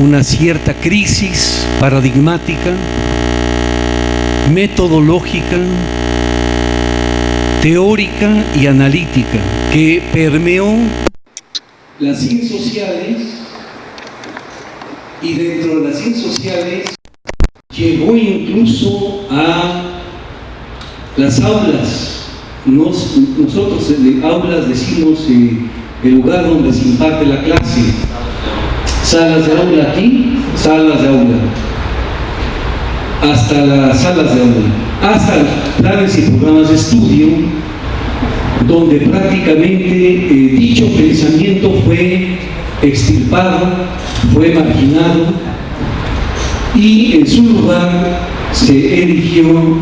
una cierta crisis paradigmática, metodológica, teórica y analítica que permeó las ciencias sociales, y dentro de las ciencias sociales llegó incluso a las aulas. Nosotros aulas decimos el lugar donde se imparte la clase. Salas de aula aquí, salas de aula, hasta las salas de aula, hasta los planes y programas de estudio, donde prácticamente dicho pensamiento fue extirpado, fue marginado, y en su lugar se erigió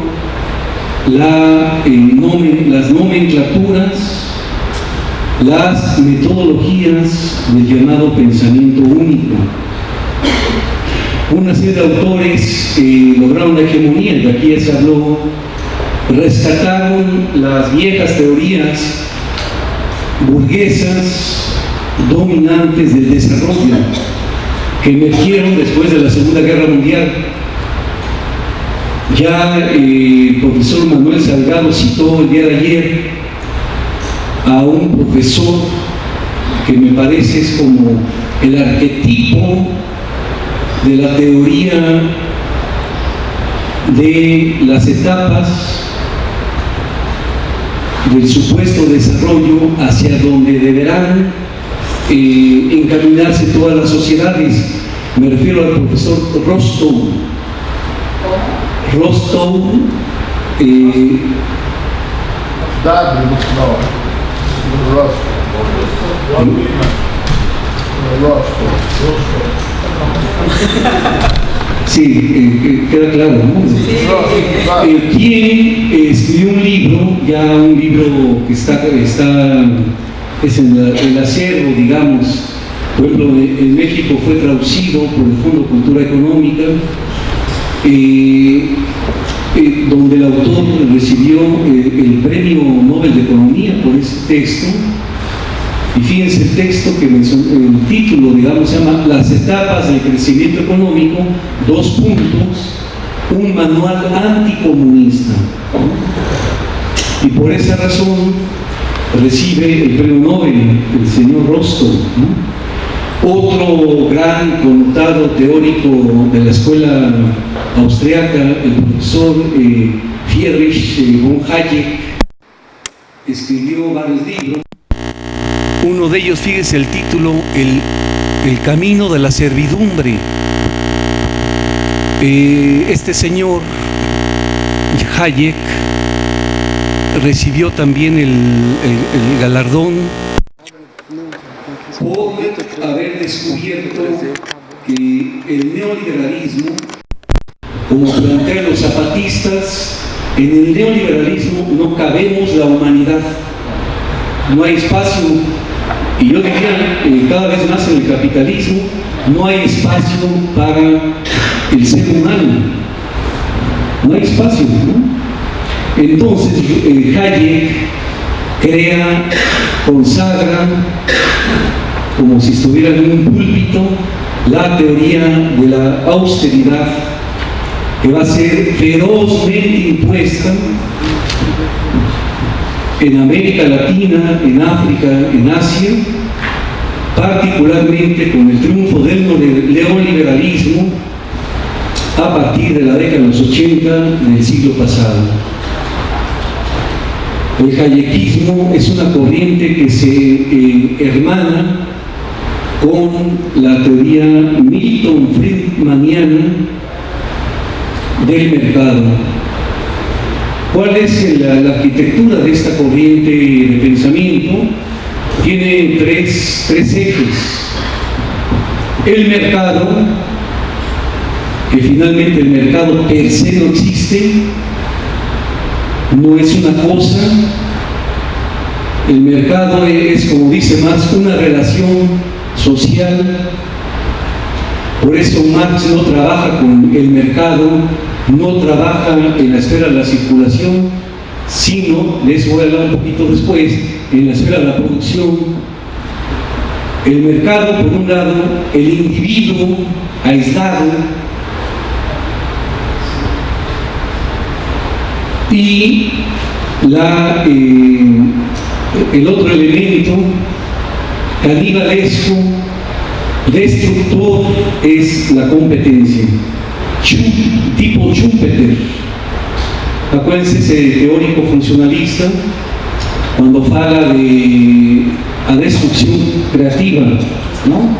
las nomenclaturas, las metodologías del llamado pensamiento único. Una serie de autores lograron la hegemonía, y aquí ya se habló, rescataron las viejas teorías burguesas dominantes del desarrollo que emergieron después de la Segunda Guerra Mundial. Ya el profesor Manuel Salgado citó el día de ayer a un profesor que me parece es como el arquetipo de la teoría de las etapas del supuesto desarrollo hacia donde deberán encaminarse todas las sociedades. Me refiero al profesor Rostow. Sí, queda claro, ¿no? Quien escribió un libro, ya un libro que es en el acervo, digamos. Por ejemplo, en México fue traducido por el Fondo de Cultura Económica, donde el autor recibió el Premio Nobel de Economía por ese texto. Y fíjense el texto que mencionó, el título, digamos, se llama Las etapas del crecimiento económico, : un manual anticomunista. Y por esa razón recibe el premio Nobel el señor Rostow, ¿no? Otro gran connotado teórico de la escuela austriaca, el profesor Friedrich von Hayek, escribió varios libros. Uno de ellos, fíjese el título, el camino de la servidumbre. Este señor Hayek recibió también el galardón por haber descubierto que el neoliberalismo, como plantean los zapatistas, en el neoliberalismo no cabemos la humanidad, no hay espacio, y yo diría cada vez más en el capitalismo no hay espacio para el ser humano, no hay espacio, ¿no? Entonces Hayek crea, consagra, como si estuviera en un púlpito, la teoría de la austeridad, que va a ser ferozmente impuesta en América Latina, en África, en Asia, particularmente con el triunfo del neoliberalismo a partir de la década de los 80 del siglo pasado. El hayekismo es una corriente que se hermana con la teoría Milton Friedmaniana del mercado. ¿Cuál es la arquitectura de esta corriente de pensamiento? Tiene tres ejes. El mercado, que finalmente el mercado per se no existe, no es una cosa. El mercado es, como dice Marx, una relación social. Por eso Marx no trabaja con el mercado, no trabaja en la esfera de la circulación, sino, les voy a hablar un poquito después, en la esfera de la producción. El mercado, por un lado, el individuo aislado y el otro elemento canibalesco, destructor, es la competencia. Tipo Schumpeter, acuérdense, ese teórico funcionalista, cuando habla de la destrucción creativa, ¿no?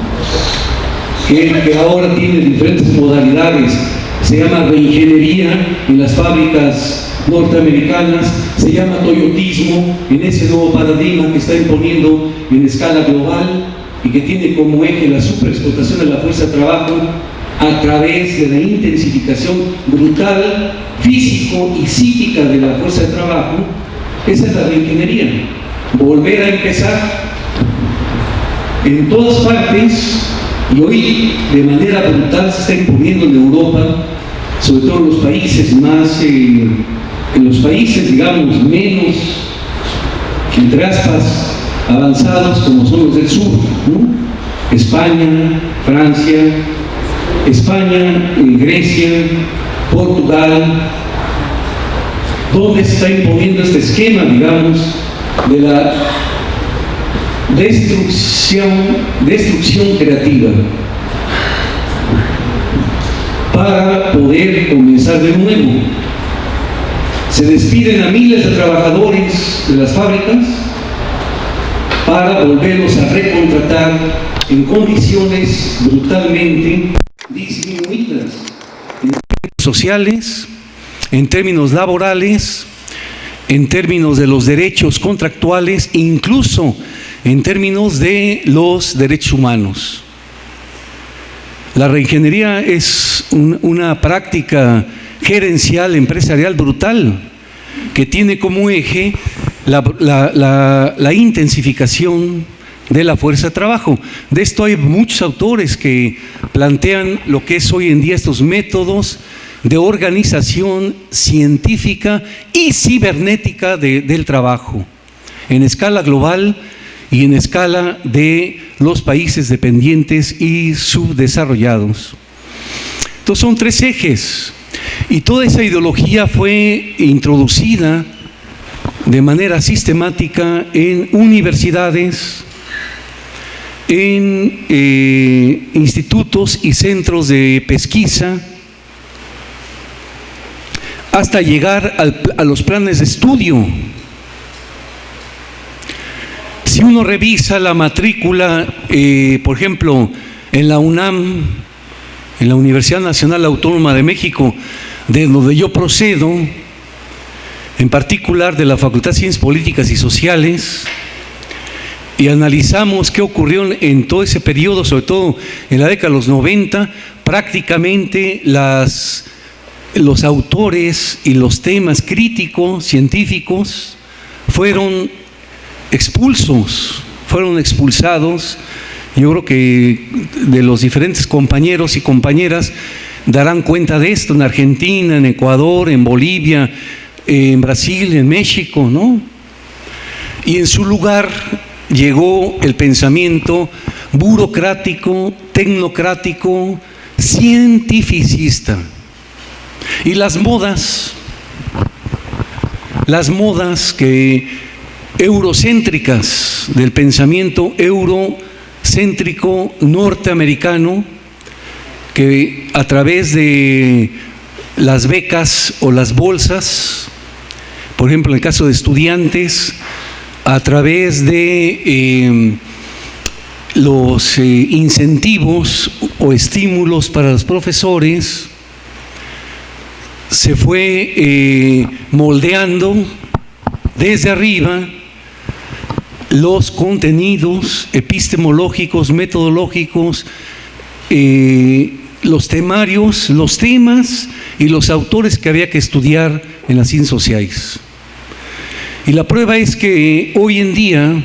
que ahora tiene diferentes modalidades, se llama reingeniería en las fábricas norteamericanas, se llama toyotismo en ese nuevo paradigma que está imponiendo en escala global y que tiene como eje la superexplotación de la fuerza de trabajo a través de la intensificación brutal físico y psíquica de la fuerza de trabajo. Esa es la reingeniería, volver a empezar en todas partes, y hoy de manera brutal se está imponiendo en Europa, sobre todo en los países más, en los países, digamos, menos, entre aspas, avanzados, como son los del sur, ¿no? España, Francia, Grecia, Portugal, donde se está imponiendo este esquema, digamos, de la destrucción creativa para poder comenzar de nuevo. Se despiden a miles de trabajadores de las fábricas para volverlos a recontratar en condiciones brutalmente disminuidas en términos sociales, en términos laborales, en términos de los derechos contractuales, incluso en términos de los derechos humanos. La reingeniería es una práctica gerencial, empresarial brutal, que tiene como eje la intensificación de la fuerza de trabajo. De esto hay muchos autores que plantean lo que es hoy en día estos métodos de organización científica y cibernética del trabajo, en escala global y en escala de los países dependientes y subdesarrollados. Entonces son tres ejes, y toda esa ideología fue introducida de manera sistemática en universidades, en institutos y centros de pesquisa, hasta llegar a los planes de estudio. Si uno revisa la matrícula, por ejemplo, en la UNAM, en la Universidad Nacional Autónoma de México, de donde yo procedo, en particular de la Facultad de Ciencias Políticas y Sociales, y analizamos qué ocurrió en todo ese periodo, sobre todo en la década de los 90, prácticamente los autores y los temas críticos, científicos, fueron expulsados. Yo creo que de los diferentes compañeros y compañeras darán cuenta de esto, en Argentina, en Ecuador, en Bolivia, en Brasil, en México, ¿no? Y en su lugar llegó el pensamiento burocrático, tecnocrático, cientificista. Y las modas eurocéntricas, del pensamiento eurocéntrico norteamericano, que a través de las becas o las bolsas, por ejemplo en el caso de estudiantes, a través de los incentivos o estímulos para los profesores, se fue moldeando desde arriba los contenidos epistemológicos, metodológicos, los temarios, los temas y los autores que había que estudiar en las ciencias sociales. Y la prueba es que hoy en día,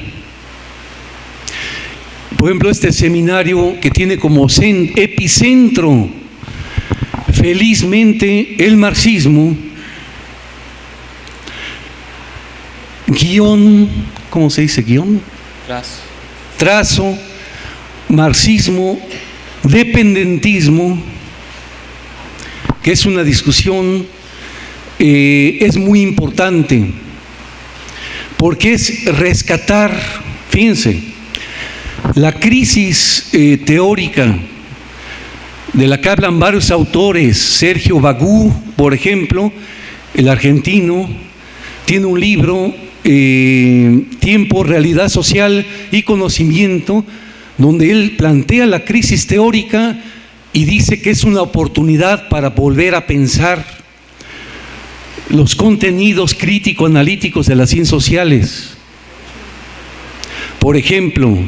por ejemplo, este seminario que tiene como epicentro, felizmente, el marxismo, guión, ¿cómo se dice guión? Trazo, marxismo, dependentismo, que es una discusión, es muy importante, porque es rescatar, fíjense, la crisis teórica de la que hablan varios autores. Sergio Bagú, por ejemplo, el argentino, tiene un libro, Tiempo, Realidad Social y Conocimiento, donde él plantea la crisis teórica y dice que es una oportunidad para volver a pensar los contenidos crítico-analíticos de las ciencias sociales. Por ejemplo,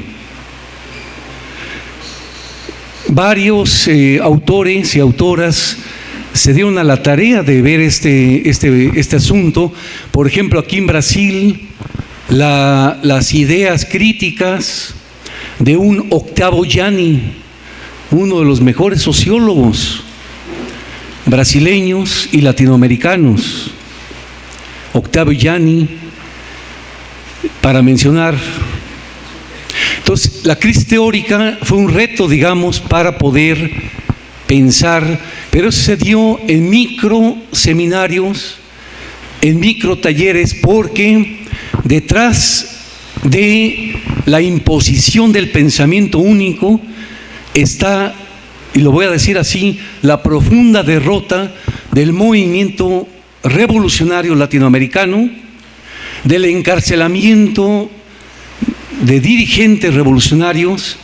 varios autores y autoras se dieron a la tarea de ver este asunto. Por ejemplo, aquí en Brasil, las ideas críticas de un Octavio Gianni, uno de los mejores sociólogos brasileños y latinoamericanos. Octavio Gianni, para mencionar. Entonces, la crisis teórica fue un reto, digamos, para poder pensar, pero eso se dio en micro seminarios, en micro talleres, porque detrás de la imposición del pensamiento único está, y lo voy a decir así, la profunda derrota del movimiento revolucionario latinoamericano, del encarcelamiento de dirigentes revolucionarios,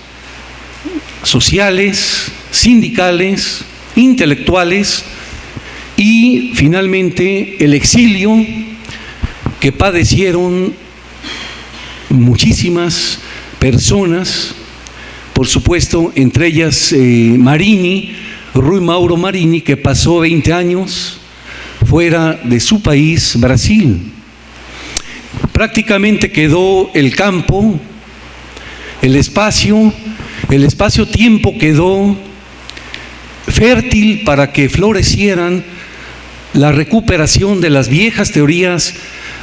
sociales, sindicales, intelectuales, y finalmente el exilio que padecieron muchísimas personas, por supuesto, entre ellas Marini, Rui Mauro Marini, que pasó 20 años fuera de su país, Brasil. Prácticamente quedó el campo, el espacio-tiempo quedó fértil para que florecieran la recuperación de las viejas teorías,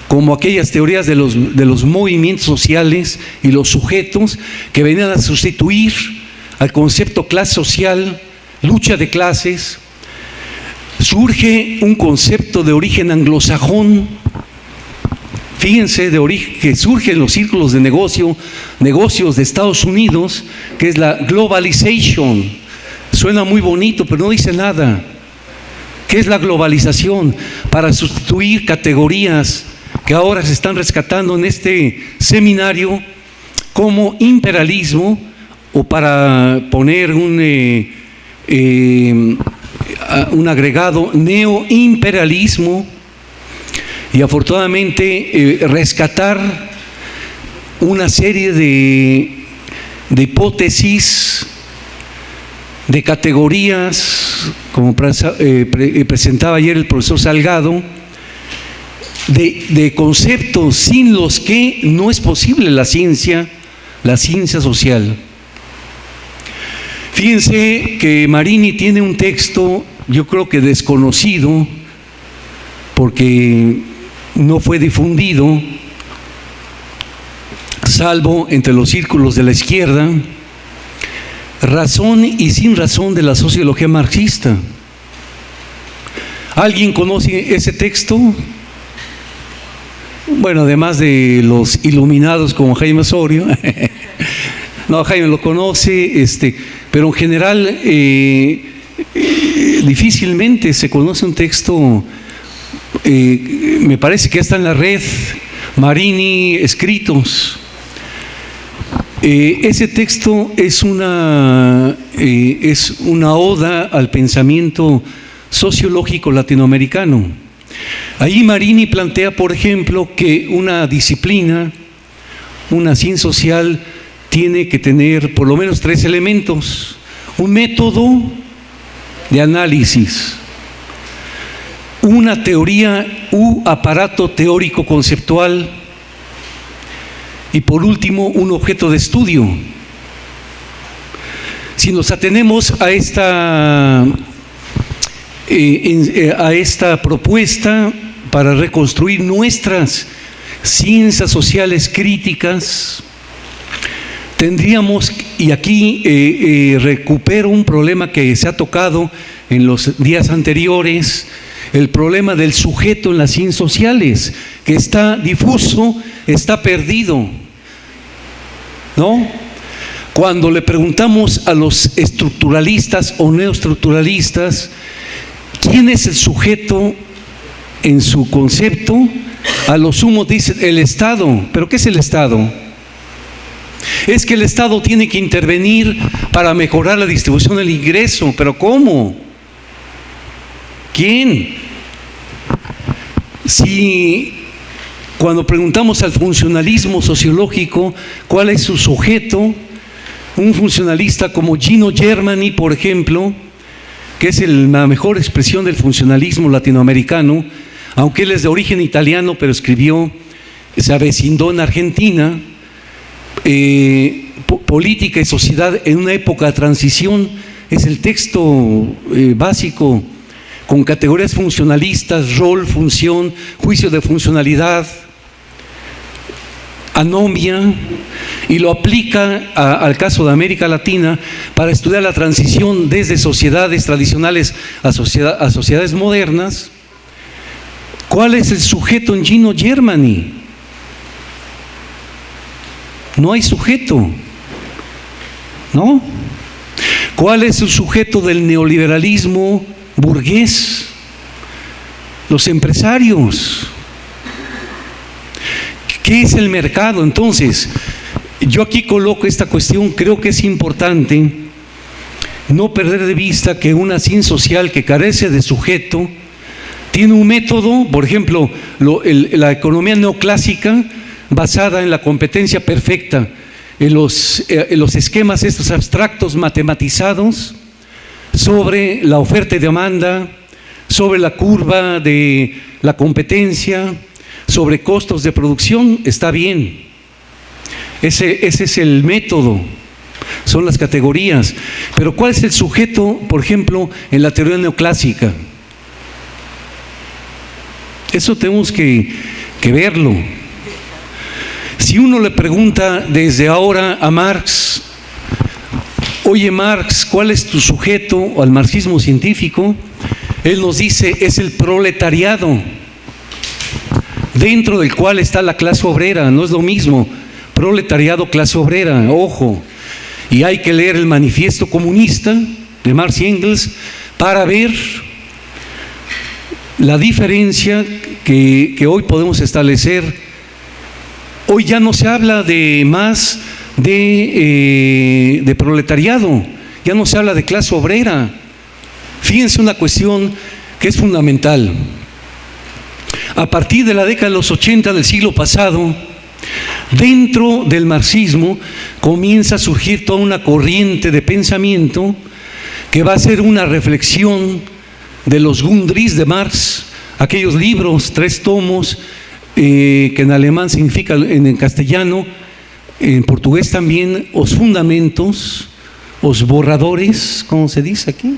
como aquellas teorías de los movimientos sociales y los sujetos que venían a sustituir al concepto clase social, lucha de clases. Surge un concepto de origen anglosajón, fíjense, que surge en los círculos de negocios de Estados Unidos, que es la globalization. Suena muy bonito, pero no dice nada. ¿Qué es la globalización? Para sustituir categorías que ahora se están rescatando en este seminario como imperialismo, o para poner un agregado, neoimperialismo, y afortunadamente rescatar una serie de hipótesis, de categorías, como presentaba ayer el profesor Salgado, de conceptos sin los que no es posible la ciencia social. Fíjense que Marini tiene un texto, yo creo que desconocido, porque no fue difundido, salvo entre los círculos de la izquierda, Razón y sin razón de la sociología marxista. ¿Alguien conoce ese texto? Bueno, además de los iluminados como Jaime Osorio. No, Jaime lo conoce, pero en general difícilmente se conoce un texto. Me parece que está en la red, Marini Escritos. Ese texto es una oda al pensamiento sociológico latinoamericano. Ahí Marini plantea, por ejemplo, que una disciplina, una ciencia social, tiene que tener por lo menos 3 elementos: un método de análisis, una teoría u aparato teórico conceptual, y por último un objeto de estudio. Si nos atenemos a esta propuesta para reconstruir nuestras ciencias sociales críticas, tendríamos, y aquí recupero un problema que se ha tocado en los días anteriores, el problema del sujeto en las ciencias sociales, que está difuso, está perdido, ¿no? Cuando le preguntamos a los estructuralistas o neoestructuralistas, ¿quién es el sujeto en su concepto? A lo sumo dicen el Estado. ¿Pero qué es el Estado? Es que el Estado tiene que intervenir para mejorar la distribución del ingreso. ¿Pero cómo? ¿Quién? Si cuando preguntamos al funcionalismo sociológico cuál es su sujeto, un funcionalista como Gino Germany, por ejemplo, que es la mejor expresión del funcionalismo latinoamericano, aunque él es de origen italiano, pero se avecindó en Argentina, política y sociedad en una época de transición, es el texto básico, con categorías funcionalistas, rol, función, juicio de funcionalidad, anomia, y lo aplica al caso de América Latina para estudiar la transición desde sociedades tradicionales a sociedades modernas. ¿Cuál es el sujeto en Gino Germany? No hay sujeto, ¿no? ¿Cuál es el sujeto del neoliberalismo burgués? Los empresarios. ¿Qué es el mercado? Entonces, yo aquí coloco esta cuestión. Creo que es importante no perder de vista que una ciencia social que carece de sujeto tiene un método, por ejemplo, la economía neoclásica basada en la competencia perfecta, en los esquemas estos abstractos matematizados sobre la oferta y demanda, sobre la curva de la competencia, sobre costos de producción. Está bien, ese es el método, son las categorías, pero ¿cuál es el sujeto, por ejemplo, en la teoría neoclásica? Eso tenemos que verlo. Si uno le pregunta desde ahora a Marx, oye Marx, ¿cuál es tu sujeto? O al marxismo científico, él nos dice, es el proletariado, dentro del cual está la clase obrera. No es lo mismo proletariado, clase obrera, ojo. Y hay que leer el Manifiesto Comunista de Marx y Engels para ver la diferencia que hoy podemos establecer. Hoy ya no se habla de proletariado, ya no se habla de clase obrera. Fíjense una cuestión que es fundamental. A partir de la década de los 80 del siglo pasado, dentro del marxismo comienza a surgir toda una corriente de pensamiento que va a ser una reflexión de los Grundrisse de Marx, aquellos libros, 3 tomos, que en alemán significa, en castellano, en portugués también, os fundamentos, os borradores, ¿cómo se dice aquí?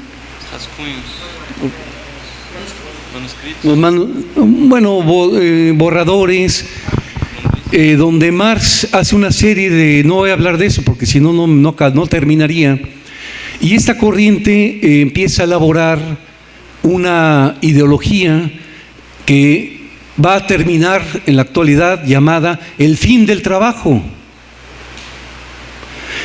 Borradores, donde Marx hace una serie de, no voy a hablar de eso porque si no, no terminaría, y esta corriente empieza a elaborar una ideología que va a terminar en la actualidad llamada el fin del trabajo.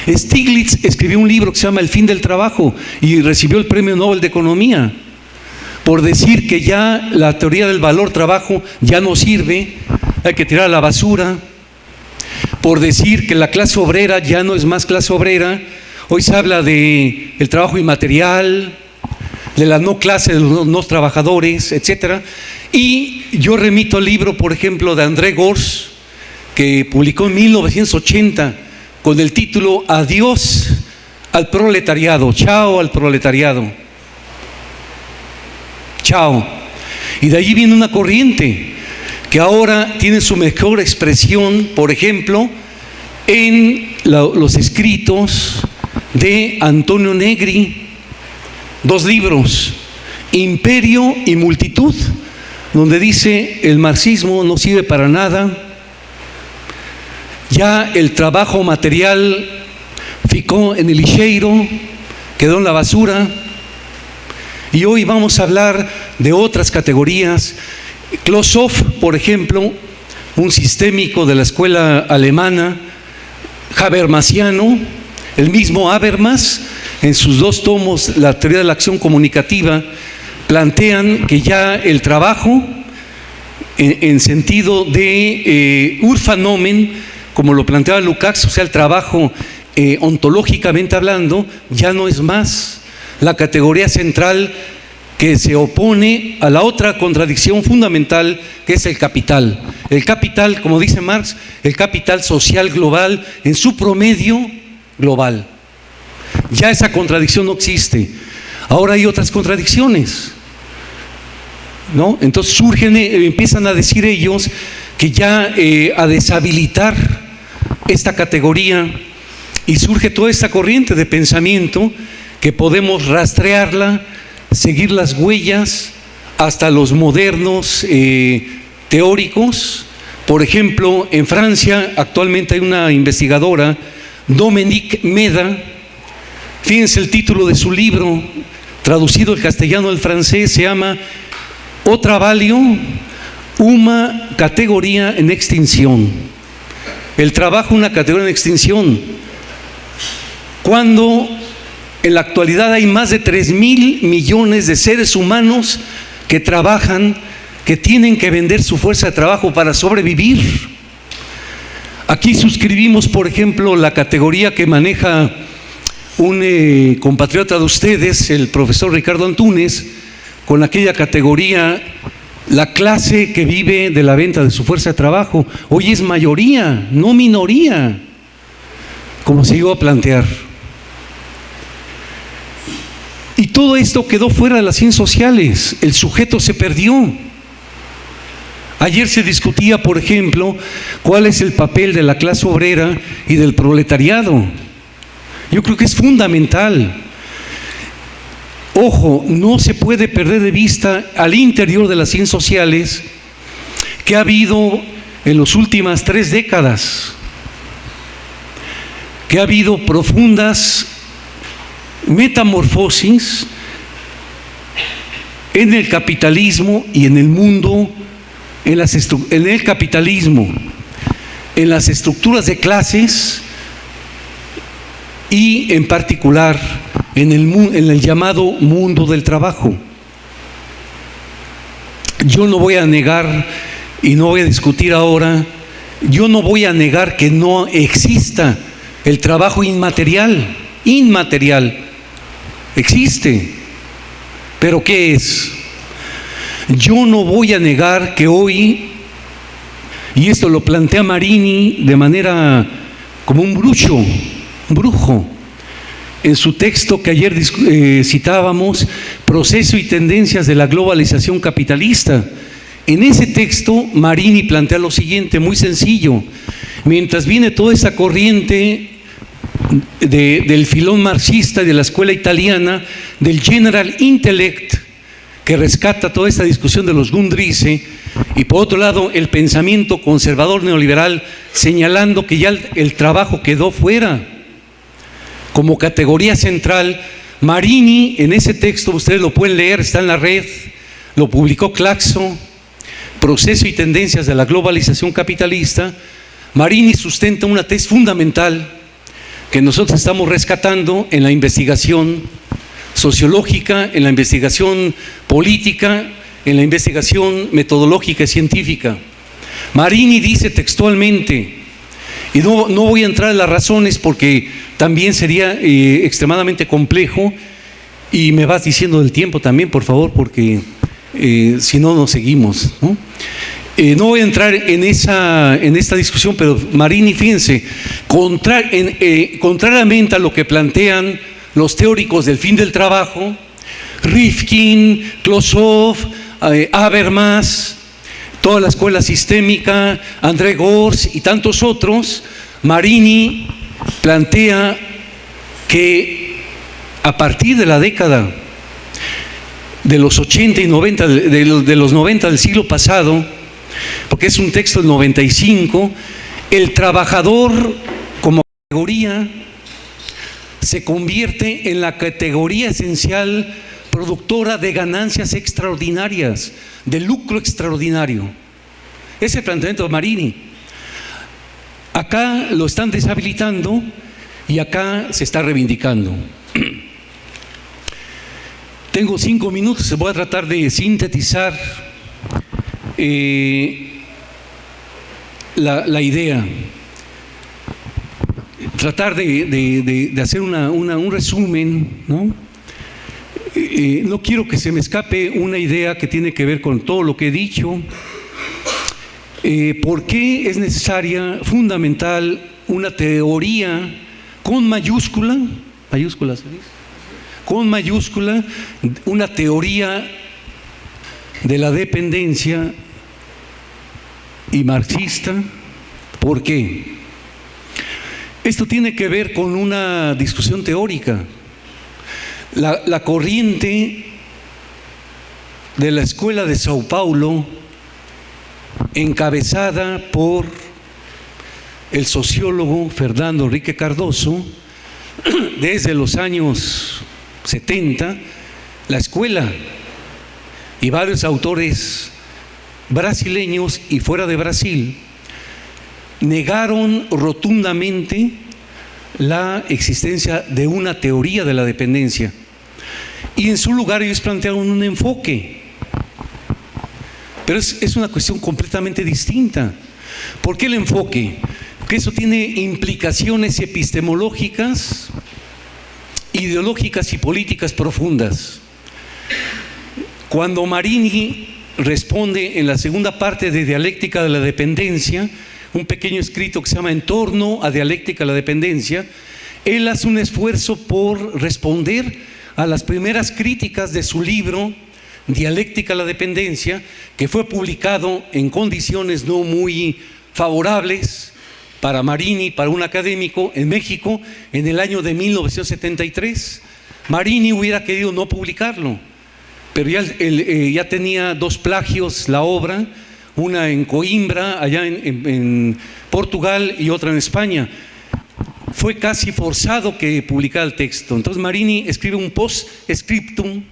Stiglitz escribió un libro que se llama El fin del trabajo y recibió el Premio Nobel de Economía por decir que ya la teoría del valor trabajo ya no sirve, hay que tirar a la basura, por decir que la clase obrera ya no es más clase obrera. Hoy se habla de el trabajo inmaterial, de la no clase de los no trabajadores, etcétera. Y yo remito al libro, por ejemplo, de André Gorz, que publicó en 1980 con el título Adiós al proletariado, chao al proletariado, chao. Y de allí viene una corriente que ahora tiene su mejor expresión, por ejemplo, en los escritos de Antonio Negri, 2 libros, Imperio y Multitud, donde dice el marxismo no sirve para nada, ya el trabajo material ficó en el lixeiro, quedó en la basura. Y hoy vamos a hablar de otras categorías. Closov, por ejemplo, un sistémico de la escuela alemana, habermasiano, el mismo Habermas, en sus 2 tomos, la teoría de la acción comunicativa, plantean que ya el trabajo, en sentido de Urfanomen, como lo planteaba Lukács, o sea, el trabajo ontológicamente hablando, ya no es más la categoría central que se opone a la otra contradicción fundamental, que es el capital. El capital, como dice Marx, el capital social global en su promedio global. Ya esa contradicción no existe. Ahora hay otras contradicciones, ¿no? Entonces empiezan a decir ellos que ya a deshabilitar esta categoría, y surge toda esta corriente de pensamiento que podemos rastrearla, seguir las huellas hasta los modernos teóricos. Por ejemplo, en Francia actualmente hay una investigadora, Dominique Meda. Fíjense el título de su libro, traducido al castellano al francés, se llama O trabalho, una categoría en extinción. El trabajo, una categoría en extinción. Cuando en la actualidad hay más de 3.000 millones de seres humanos que trabajan, que tienen que vender su fuerza de trabajo para sobrevivir. Aquí suscribimos, por ejemplo, la categoría que maneja un compatriota de ustedes, el profesor Ricardo Antúnez, con aquella categoría, la clase que vive de la venta de su fuerza de trabajo. Hoy es mayoría, no minoría, como se llegó a plantear. Y todo esto quedó fuera de las ciencias sociales, el sujeto se perdió. Ayer se discutía, por ejemplo, cuál es el papel de la clase obrera y del proletariado. Yo creo que es fundamental. Ojo, no se puede perder de vista al interior de las ciencias sociales que ha habido en las últimas 3 décadas, que ha habido profundas metamorfosis en el capitalismo y en el mundo, en el capitalismo, en las estructuras de clases y en particular en el llamado mundo del trabajo. Yo no voy a negar y no voy a discutir ahora, yo no voy a negar que no exista el trabajo inmaterial, existe, pero ¿qué es? Yo no voy a negar que hoy, y esto lo plantea Marini de manera como un brujo, en su texto que ayer citábamos, Proceso y tendencias de la globalización capitalista. En ese texto Marini plantea lo siguiente, muy sencillo: mientras viene toda esa corriente del filón marxista de la escuela italiana, del General Intellect, que rescata toda esta discusión de los Grundrisse, y por otro lado el pensamiento conservador neoliberal señalando que ya el trabajo quedó fuera como categoría central. Marini, en ese texto, ustedes lo pueden leer, está en la red, lo publicó Claxo, Proceso y tendencias de la globalización capitalista. Marini sustenta una tesis fundamental que nosotros estamos rescatando en la investigación sociológica, en la investigación política, en la investigación metodológica y científica. Marini dice textualmente, y no voy a entrar en las razones porque también sería extremadamente complejo, y me vas diciendo del tiempo también, por favor, porque si no, nos seguimos, ¿no? No voy a entrar en esta discusión, pero Marini, fíjense, contrariamente a lo que plantean los teóricos del fin del trabajo, Rifkin, Closov, Habermas, toda la escuela sistémica, André Gorz y tantos otros, Marini plantea que a partir de la década de los 80 y 90, de los 90 del siglo pasado, porque es un texto del 95, el trabajador como categoría se convierte en la categoría esencial productora de ganancias extraordinarias, de lucro extraordinario. Ese es el planteamiento de Marini. Acá lo están deshabilitando y acá se está reivindicando. Tengo 5 minutos, voy a tratar de sintetizar la idea. Tratar de hacer un resumen, ¿no? No quiero que se me escape una idea que tiene que ver con todo lo que he dicho. ¿Por qué es necesaria, fundamental, una teoría con mayúscula, con mayúscula, una teoría de la dependencia y marxista? ¿Por qué? Esto tiene que ver con una discusión teórica. La corriente de la Escuela de Sao Paulo, encabezada por el sociólogo Fernando Henrique Cardoso, desde los años 70, la escuela y varios autores brasileños y fuera de Brasil negaron rotundamente la existencia de una teoría de la dependencia, y en su lugar ellos plantearon un enfoque, pero es una cuestión completamente distinta. ¿Por qué el enfoque? Porque eso tiene implicaciones epistemológicas, ideológicas y políticas profundas. Cuando Marini responde en la segunda parte de Dialéctica de la Dependencia, un pequeño escrito que se llama En torno a Dialéctica de la Dependencia, él hace un esfuerzo por responder a las primeras críticas de su libro Dialéctica de la Dependencia, que fue publicado en condiciones no muy favorables para Marini, para un académico en México, en el año de 1973. Marini hubiera querido no publicarlo, pero ya tenía 2 plagios la obra, una en Coimbra, allá en Portugal, y otra en España. Fue casi forzado que publicara el texto. Entonces Marini escribe un post-scriptum,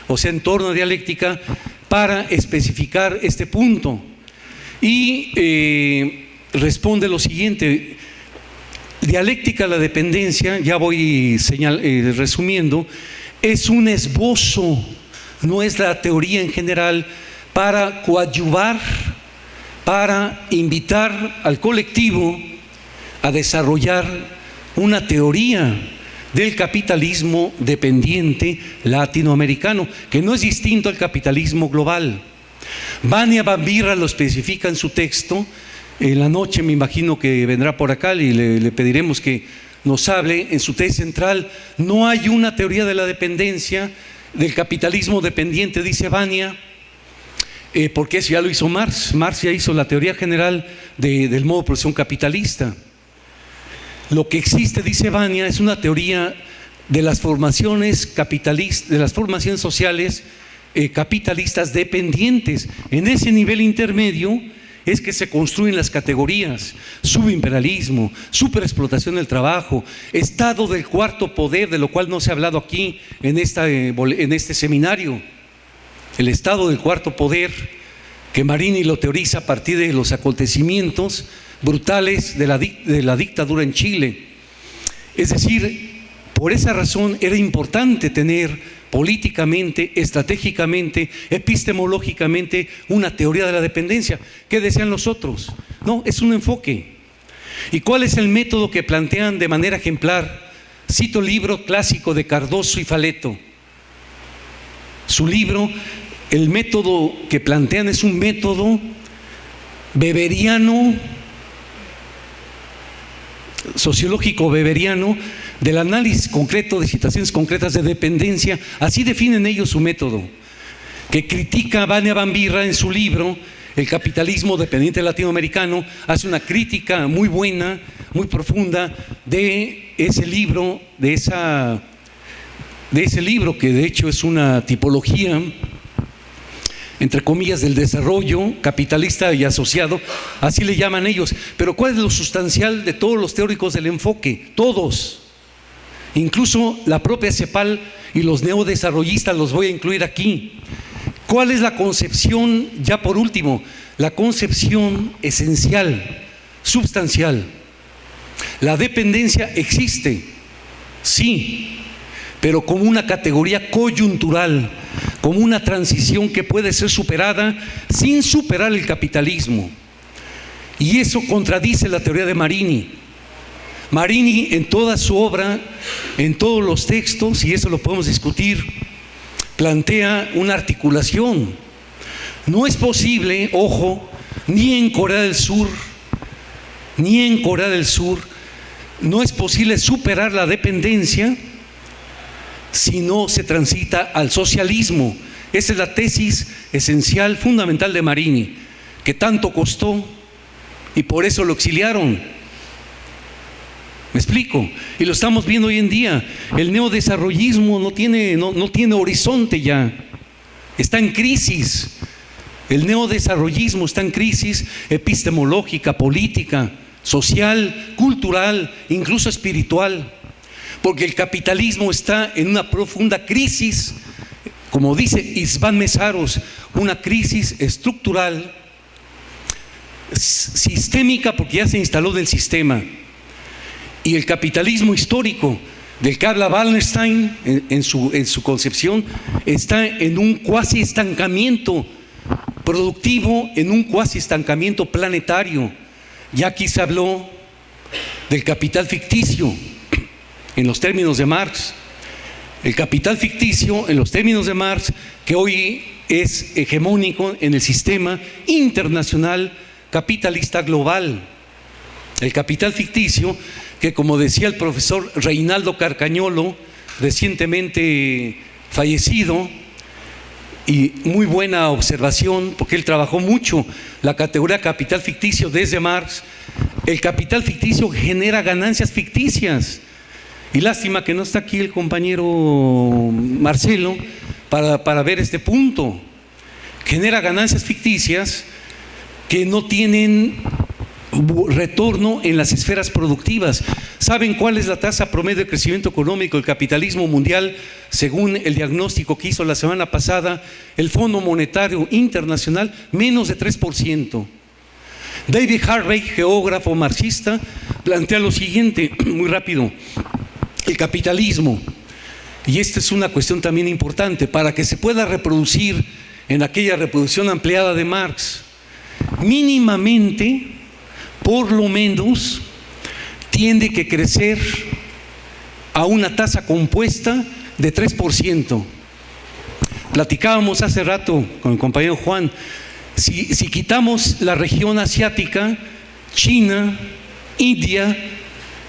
o sea, en torno a dialéctica, para especificar este punto. Y responde lo siguiente: dialéctica de la dependencia, ya voy resumiendo, es un esbozo, no es la teoría en general, para coadyuvar, para invitar al colectivo a desarrollar una teoría del capitalismo dependiente latinoamericano, que no es distinto al capitalismo global. Vania Bambirra lo especifica en su texto. En la noche me imagino que vendrá por acá y le pediremos que nos hable. En su tesis central: no hay una teoría de la dependencia, del capitalismo dependiente, dice Vania, porque eso ya lo hizo Marx. Marx ya hizo la teoría general del modo de producción capitalista. Lo que existe, dice Vania, es una teoría de las formaciones capitalistas, de las formaciones sociales capitalistas dependientes. En ese nivel intermedio es que se construyen las categorías: subimperialismo, superexplotación del trabajo, estado del cuarto poder, de lo cual no se ha hablado aquí en este seminario. El estado del cuarto poder, que Marini lo teoriza a partir de los acontecimientos brutales de la dictadura en Chile. Es decir, por esa razón era importante tener políticamente, estratégicamente, epistemológicamente una teoría de la dependencia. ¿Qué decían los otros? No, es un enfoque. ¿Y cuál es el método que plantean de manera ejemplar? Cito el libro clásico de Cardoso y Faleto. Su libro, el método que plantean es un método weberiano, sociológico weberiano, del análisis concreto de situaciones concretas de dependencia. Así definen ellos su método, que critica Vania Bambirra en su libro El capitalismo dependiente latinoamericano. Hace una crítica muy buena, muy profunda de ese libro, de ese libro, que de hecho es una tipología, entre comillas, del desarrollo capitalista y asociado, así le llaman ellos. Pero ¿cuál es lo sustancial de todos los teóricos del enfoque? Todos. incluso la propia CEPAL y los neodesarrollistas los voy a incluir aquí. ¿Cuál es la concepción, ya por último, la concepción esencial, sustancial? La dependencia existe, sí, pero como una categoría coyuntural, como una transición que puede ser superada sin superar el capitalismo. Y eso contradice la teoría de Marini. Marini, en toda su obra, en todos los textos, y eso lo podemos discutir, plantea una articulación. No es posible, ojo, ni en Corea del Sur, no es posible superar la dependencia si no se transita al socialismo. Esa es la tesis esencial, fundamental de Marini, que tanto costó y por eso lo exiliaron. ¿Me explico? Y lo estamos viendo hoy en día. El neodesarrollismo no tiene horizonte ya. Está en crisis. El neodesarrollismo está en crisis epistemológica, política, social, cultural, incluso espiritual. Porque el capitalismo está en una profunda crisis, como dice István Mesaros, una crisis estructural, sistémica, porque ya se instaló del sistema. Y el capitalismo histórico del Carla Wallenstein, en su concepción, está en un cuasi estancamiento productivo, en un cuasi estancamiento planetario. Ya aquí se habló del capital ficticio en los términos de Marx. El capital ficticio en los términos de Marx, que hoy es hegemónico en el sistema internacional capitalista global. El capital ficticio que, como decía el profesor Reinaldo Carcañolo, recientemente fallecido, y muy buena observación, porque él trabajó mucho la categoría capital ficticio desde Marx. El capital ficticio genera ganancias ficticias. Y lástima que no está aquí el compañero Marcelo para ver este punto. Genera ganancias ficticias que no tienen retorno en las esferas productivas. ¿Saben cuál es la tasa promedio de crecimiento económico del capitalismo mundial según el diagnóstico que hizo la semana pasada el Fondo Monetario Internacional? Menos de 3%. David Harvey, geógrafo marxista, plantea lo siguiente, muy rápido: el capitalismo, y esta es una cuestión también importante, para que se pueda reproducir en aquella reproducción ampliada de Marx, mínimamente, por lo menos, tiende que crecer a una tasa compuesta de 3%. Platicábamos hace rato con el compañero Juan, si quitamos la región asiática, China, India,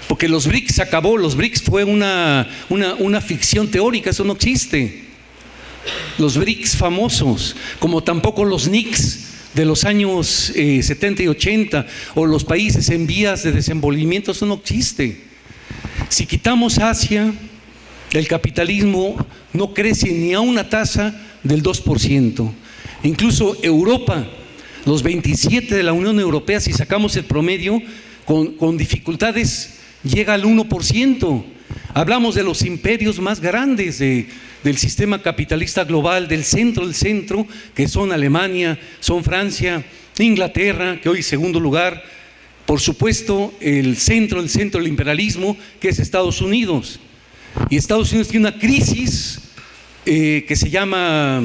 porque los BRICS se acabó, los BRICS fue una ficción teórica, eso no existe. Los BRICS famosos, como tampoco los NICS de los años 70 y 80, o los países en vías de desenvolvimiento, eso no existe. Si quitamos Asia, el capitalismo no crece ni a una tasa del 2%. Incluso Europa, los 27 de la Unión Europea, si sacamos el promedio, con dificultades llega al 1%. Hablamos de los imperios más grandes del sistema capitalista global, del centro, que son Alemania, son Francia, Inglaterra, que hoy segundo lugar, por supuesto el centro del imperialismo, que es Estados Unidos. Y Estados Unidos tiene una crisis que se llama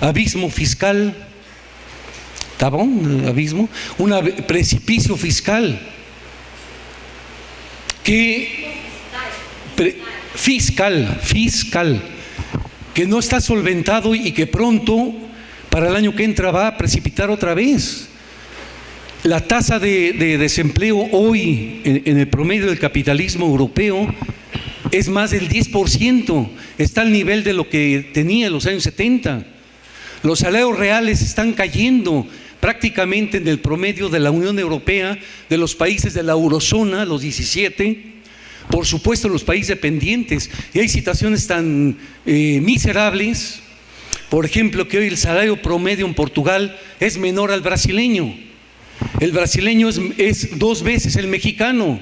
abismo fiscal, ¿está bon? Abismo, un precipicio fiscal fiscal, que no está solventado y que pronto, para el año que entra, va a precipitar otra vez. La tasa de desempleo hoy en el promedio del capitalismo europeo es más del 10%, está al nivel de lo que tenía en los años 70. Los salarios reales están cayendo prácticamente en el promedio de la Unión Europea, de los países de la eurozona, los 17, por supuesto los países dependientes. Y hay situaciones tan miserables, por ejemplo, que hoy el salario promedio en Portugal es menor al brasileño. El brasileño es 2 veces el mexicano,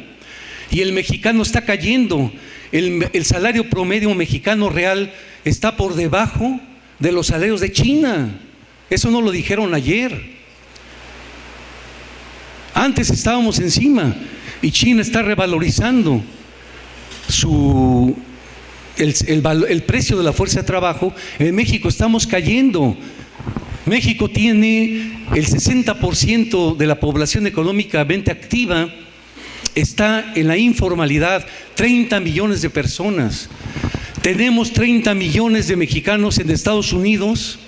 y el mexicano está cayendo. el salario promedio mexicano real está por debajo de los salarios de China. Eso no lo dijeron ayer. Antes estábamos encima y China está revalorizando el precio de la fuerza de trabajo. En México estamos cayendo. México tiene el 60% de la población económicamente activa, está en la informalidad, 30 millones de personas. Tenemos 30 millones de mexicanos en Estados Unidos,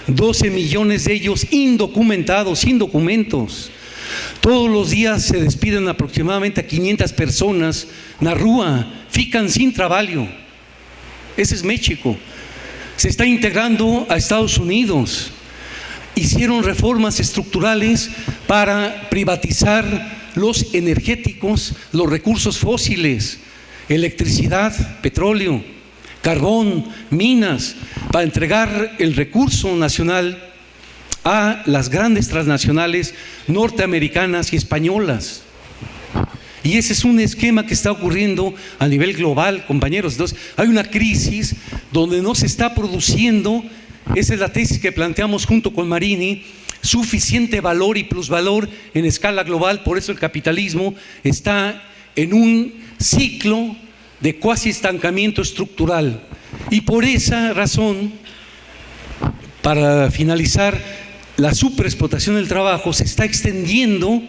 12 millones de ellos indocumentados, sin documentos. Todos los días se despiden aproximadamente a 500 personas na rúa, fican sin trabajo. Ese es México. Se está integrando a Estados Unidos. Hicieron reformas estructurales para privatizar los energéticos, los recursos fósiles, electricidad, petróleo, carbón, minas, para entregar el recurso nacional a las grandes transnacionales norteamericanas y españolas. Y ese es un esquema que está ocurriendo a nivel global, compañeros. Entonces, hay una crisis donde no se está produciendo, esa es la tesis que planteamos junto con Marini, suficiente valor y plusvalor en escala global. Por eso el capitalismo está en un ciclo de cuasi estancamiento estructural. Y por esa razón, para finalizar, la superexplotación del trabajo se está extendiendo.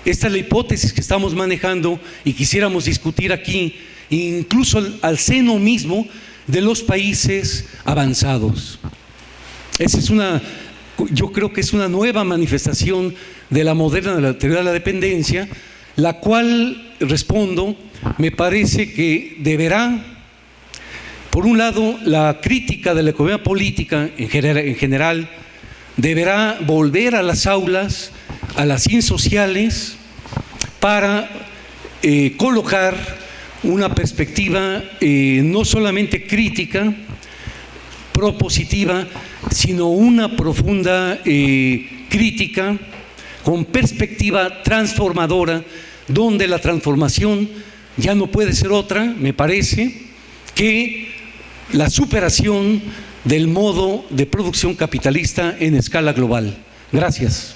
Esta es la hipótesis que estamos manejando y quisiéramos discutir aquí, incluso al seno mismo de los países avanzados. Esa es yo creo que es una nueva manifestación de la moderna de la teoría de la dependencia, la cual, respondo, me parece que deberá, por un lado, la crítica de la economía política en general deberá volver a las aulas, a las ciencias sociales, para colocar una perspectiva no solamente crítica, propositiva, sino una profunda crítica con perspectiva transformadora, donde la transformación ya no puede ser otra, me parece, que la superación del modo de producción capitalista en escala global. Gracias.